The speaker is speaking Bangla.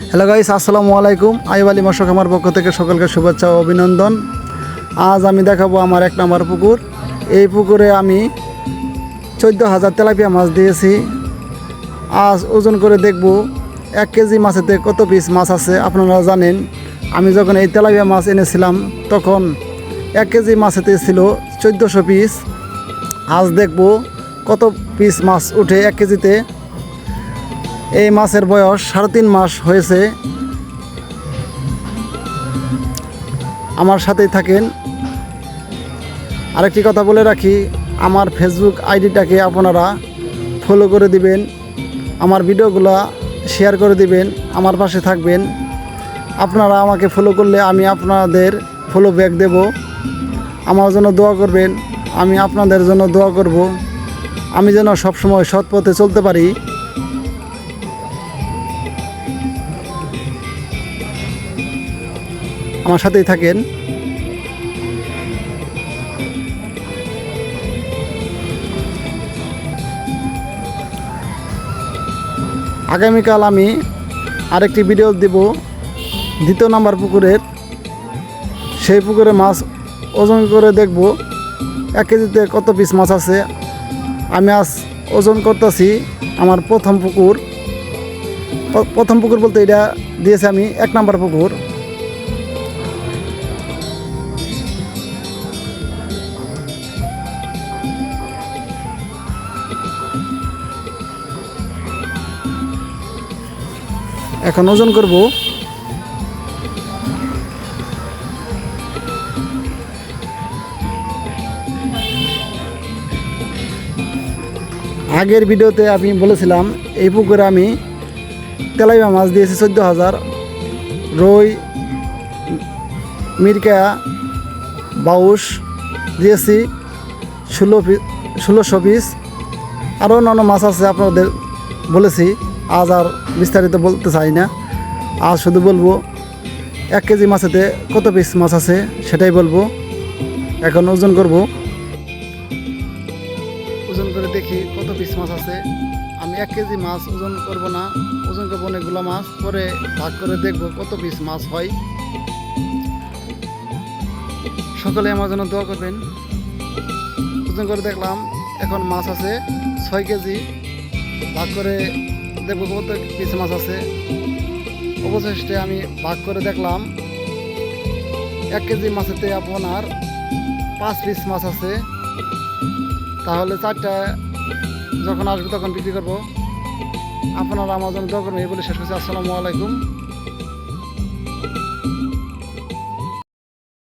হ্যালো গাইস, আসসালামু আলাইকুম। আইব আলী মৎস্য খামার পক্ষ থেকে সকলকে শুভেচ্ছা ও অভিনন্দন। আজ আমি দেখাবো আমার 1 নম্বর পুকুর। এই পুকুরে আমি 14,000 তেলাপিয়া মাছ দিয়েছি। আজ ওজন করে দেখব 1 কেজি মাছেতে কত পিস মাছ আছে। আপনারা জানেন, আমি যখন এই তেলাপিয়া মাছ এনেছিলাম তখন 1 কেজি মাছেতে ছিল 1400 পিস। আজ দেখব কত পিস মাছ উঠে 1 কেজিতে। এই মাছের বয়স 3.5 মাস হয়েছে। আমার সাথেই থাকেন। আরেকটি কথা বলে রাখি, আমার ফেসবুক আইডিটাকে আপনারা ফলো করে দিবেন, আমার ভিডিওগুলো শেয়ার করে দিবেন, আমার পাশে থাকবেন। আপনারা আমাকে ফলো করলে আমি আপনাদের ফলো ব্যাক দেব। আমার জন্য দোয়া করবেন, আমি আপনাদের জন্য দোয়া করব। আমি যেন সবসময় সৎ পথে চলতে পারি। আমার সাথেই থাকেন। আগামীকাল আমি আরেকটি ভিডিও দেব 2 নম্বর পুকুরের। সেই পুকুরে মাছ ওজন করে দেখব 1 কেজিতে কত পিস মাছ আছে। আমি আজ ওজন করতেছি আমার প্রথম পুকুর বলতে এটা দিয়েছি আমি 1 নম্বর পুকুর। এখন ওজন করব। আগের ভিডিওতে আমি বলেছিলাম এই পুকুরে আমি তেলাপিয়া মাছ দিয়েছি 14,000, রুই, মিরকা, বাউস দিয়েছি 1600 পিস। আরও অন্যান্য মাছ আছে আপনাদের বলেছি। আজ আর বিস্তারিত বলতে চাই না। আজ শুধু বলবো 1 কেজি মাছেতে কত পিস মাছ আছে সেটাই বলবো। এখন ওজন করব। ওজন করে দেখি কত পিস মাছ আছে। আমি 1 কেজি মাছ ওজন করব না, ওজন করবো অনেকগুলো মাছ, পরে ভাগ করে দেখব কত পিস মাছ হয়। সকলে আমার জন্য দোয়া করবেন। ওজন করে দেখলাম এখন মাছ আছে 6 কেজি। ভাগ করে দেখব কত পিস মাছ আছে। অবশেষে আমি ভাগ করে দেখলাম 1 কেজি মাছেতে আপনার 5 পিস মাছ আছে। তাহলে 4টা যখন আসবে তখন বিক্রি করব। আপনারা আমার জন্য দোয়া করবেন। এই বলে শেষ করছি। আসসালামু আলাইকুম।